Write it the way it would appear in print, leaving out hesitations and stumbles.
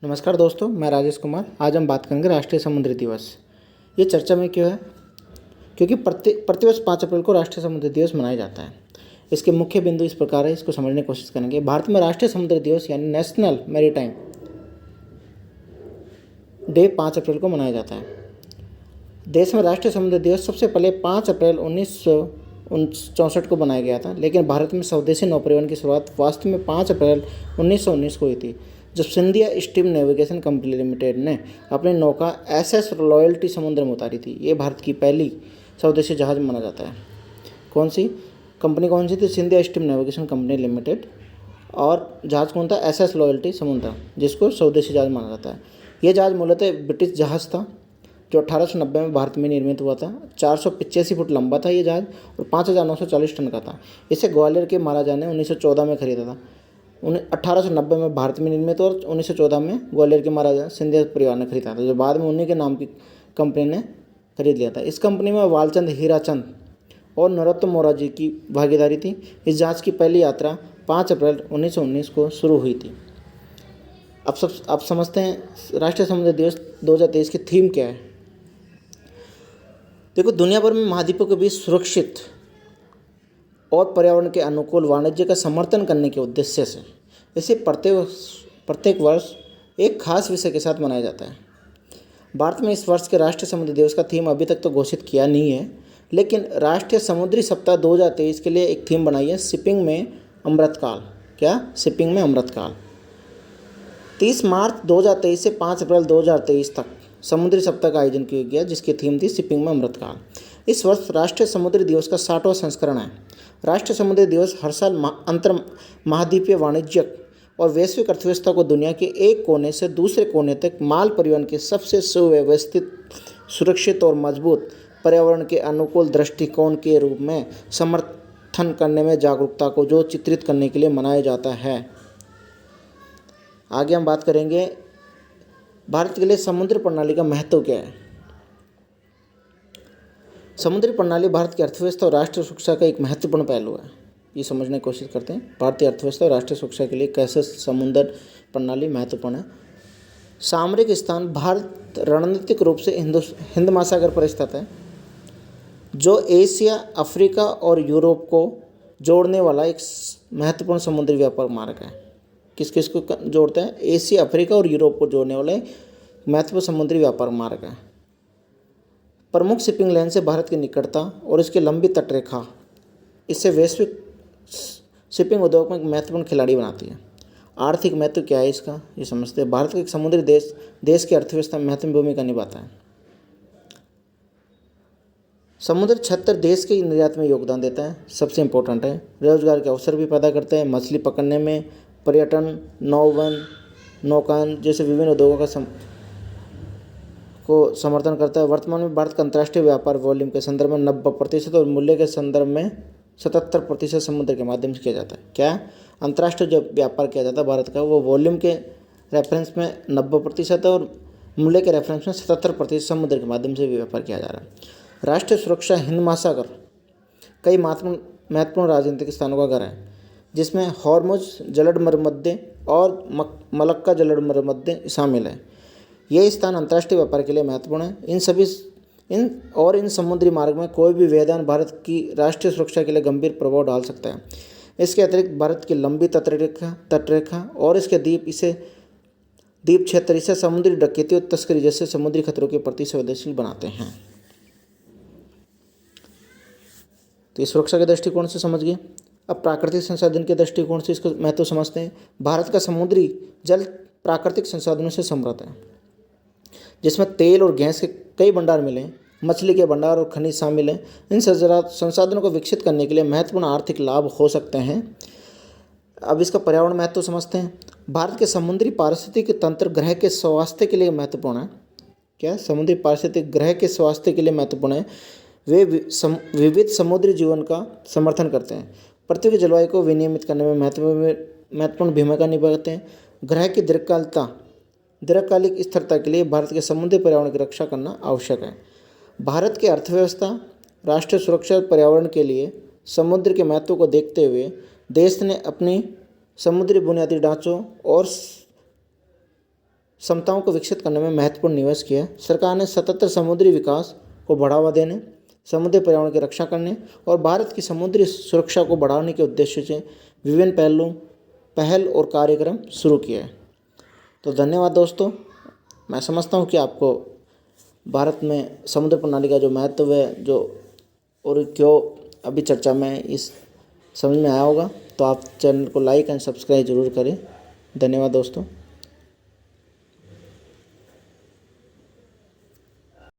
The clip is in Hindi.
नमस्कार दोस्तों, मैं राजेश कुमार। आज हम बात करेंगे राष्ट्रीय समुद्री दिवस। ये चर्चा में क्यों है? क्योंकि प्रतिवर्ष 5 अप्रैल को राष्ट्रीय समुद्री दिवस मनाया जाता है। इसके मुख्य बिंदु इस प्रकार है, इसको समझने की कोशिश करेंगे। भारत में राष्ट्रीय समुद्री दिवस यानी नेशनल मैरीटाइम डे 5 अप्रैल को मनाया जाता है। देश में राष्ट्रीय समुद्री दिवस सबसे पहले 5 अप्रैल 1964 को बनाया गया था, लेकिन भारत में स्वदेशी नौ परिवहन की शुरुआत वास्तव में 5 अप्रैल 1919 को हुई थी, जब Scindia steam navigation company limited ने अपनी नौका SS रॉयल्टी समुद्र में उतारी थी। ये भारत की पहली स्वदेशी जहाज माना जाता है। कौन सी थी? Scindia steam navigation company limited. और जहाज़ कौन था? SS रॉयल्टी समुद्र, जिसको स्वदेशी जहाज माना जाता है। यह जहाज़ मूलतः ब्रिटिश जहाज़ था जो 1890 में भारत में निर्मित हुआ था। 485 फुट लंबा था ये जहाज़ और 5,940 टन का था। इसे ग्वालियर के महाराजा ने 1914 में खरीदा था। 1890 में भारत में निर्मित और 1914 में ग्वालियर के महाराजा सिंधिया परिवार ने खरीदा था, जो बाद में उन्हीं के नाम की कंपनी ने खरीद लिया था। इस कंपनी में वालचंद हीराचंद और नरोत्तम मोरारजी की भागीदारी थी। इस जहाज़ की पहली यात्रा 5 अप्रैल 1919 को शुरू हुई थी। अब समझते हैं राष्ट्रीय समुद्री दिवस 2023 की थीम क्या है। देखो, दुनिया भर में महाद्वीपों के बीच सुरक्षित और पर्यावरण के अनुकूल वाणिज्य का समर्थन करने के उद्देश्य से इसे प्रत्येक वर्ष एक खास विषय के साथ मनाया जाता है। भारत में इस वर्ष के राष्ट्रीय समुद्री दिवस का थीम अभी तक तो घोषित किया नहीं है, लेकिन राष्ट्रीय समुद्री सप्ताह 2023 के लिए एक थीम बनाई है, शिपिंग में अमृतकाल। क्या? शिपिंग में अमृतकाल। 30 मार्च 2023 से 5 अप्रैल 2023 तक समुद्री सप्ताह का आयोजन किया गया, जिसकी थीम थी शिपिंग में अमृतकाल। इस वर्ष राष्ट्रीय समुद्री दिवस का 60वां संस्करण है। राष्ट्रीय समुद्री दिवस हर साल अंतर महाद्वीपीय वाणिज्यिक और वैश्विक अर्थव्यवस्था को दुनिया के एक कोने से दूसरे कोने तक माल परिवहन के सबसे सुव्यवस्थित, सुरक्षित और मजबूत पर्यावरण के अनुकूल दृष्टिकोण के रूप में समर्थन करने में जागरूकता को जो चित्रित करने के लिए मनाया जाता है। आगे हम बात करेंगे भारत के लिए समुद्री प्रणाली का महत्व क्या है। समुद्री प्रणाली भारत की अर्थव्यवस्था और राष्ट्रीय सुरक्षा का एक महत्वपूर्ण पहलू है। ये समझने की कोशिश करते हैं, भारतीय अर्थव्यवस्था और राष्ट्रीय सुरक्षा के लिए कैसे समुद्र प्रणाली महत्वपूर्ण है। सामरिक स्थान: भारत रणनीतिक रूप से हिंद महासागर पर स्थित है, जो एशिया, अफ्रीका और यूरोप को जोड़ने वाला एक महत्वपूर्ण समुद्री व्यापार मार्ग है। किस किस को जोड़ता है? एशिया, अफ्रीका और यूरोप को जोड़ने वाला महत्वपूर्ण समुद्री व्यापार मार्ग है। प्रमुख शिपिंग लाइन से भारत की निकटता और इसकी लंबी तटरेखा इससे वैश्विक शिपिंग उद्योग में एक महत्वपूर्ण खिलाड़ी बनाती है। आर्थिक महत्व क्या है इसका, ये समझते हैं। भारत का एक समुद्री देश की अर्थव्यवस्था में महत्वपूर्ण भूमिका निभाता है। समुद्र क्षेत्र देश के निर्यात में योगदान देता है, सबसे इम्पोर्टेंट है। रोजगार के अवसर भी पैदा करता है, मछली पकड़ने में, पर्यटन, नौकायन जैसे विभिन्न उद्योगों को समर्थन करता है। वर्तमान में भारत का अंतर्राष्ट्रीय व्यापार वॉल्यूम के संदर्भ में 90% और मूल्य के संदर्भ में 77% समुद्र के माध्यम से किया जाता है। क्या? अंतर्राष्ट्रीय जो व्यापार किया जाता है भारत का, वो वॉल्यूम के रेफरेंस में 90% है और मूल्य के रेफरेंस में 77% समुद्र के माध्यम से भी व्यापार किया जा रहा है। राष्ट्रीय सुरक्षा: हिंद महासागर कई महत्वपूर्ण राजनीतिक स्थानों का घर है, जिसमें हॉर्मुज जलमर्मध्य और मलक्का जलमर्मध्य शामिल है। ये स्थान अंतर्राष्ट्रीय व्यापार के लिए महत्वपूर्ण है। इन समुद्री मार्ग में कोई भी व्यवधान भारत की राष्ट्रीय सुरक्षा के लिए गंभीर प्रभाव डाल सकता है। इसके अतिरिक्त भारत की लंबी तटरेखा और इसके द्वीप क्षेत्र इसे समुद्री डकैती और तस्करी जैसे समुद्री खतरों के प्रति संवेदनशील बनाते हैं। तो इस सुरक्षा के दृष्टिकोण से समझ गए। अब प्राकृतिक संसाधन के दृष्टिकोण से इसका महत्व समझते हैं। भारत का समुद्री जल प्राकृतिक संसाधनों से समृद्ध है, जिसमें तेल और गैस के कई भंडार मिले हैं, मछली के भंडार और खनिज शामिल हैं। इन संसाधनों को विकसित करने के लिए महत्वपूर्ण आर्थिक लाभ हो सकते हैं। अब इसका पर्यावरण महत्व समझते हैं। भारत के समुद्री पारिस्थितिक तंत्र ग्रह के स्वास्थ्य के लिए महत्वपूर्ण है। क्या? समुद्री पारिस्थितिक ग्रह के स्वास्थ्य के लिए महत्वपूर्ण है। वे विविध समुद्री जीवन का समर्थन करते हैं, पृथ्वी की जलवायु को विनियमित करने में महत्वपूर्ण भूमिका निभाते हैं। ग्रह की दीर्घकालिक स्थिरता के लिए भारत के समुद्री पर्यावरण की रक्षा करना आवश्यक है। भारत की अर्थव्यवस्था, राष्ट्रीय सुरक्षा और पर्यावरण के लिए समुद्र के महत्व को देखते हुए देश ने अपनी समुद्री बुनियादी ढांचों और क्षमताओं को विकसित करने में महत्वपूर्ण निवेश किया। सरकार ने सतत समुद्री विकास को बढ़ावा देने, समुद्री पर्यावरण की रक्षा करने और भारत की समुद्री सुरक्षा को बढ़ाने के उद्देश्य से विभिन्न पहल और कार्यक्रम शुरू किए हैं। तो धन्यवाद दोस्तों। मैं समझता हूँ कि आपको भारत में समुद्र प्रणाली का जो महत्व है जो और क्यों अभी चर्चा में इस समझ में आया होगा। तो आप चैनल को लाइक एंड सब्सक्राइब जरूर करें। धन्यवाद दोस्तों।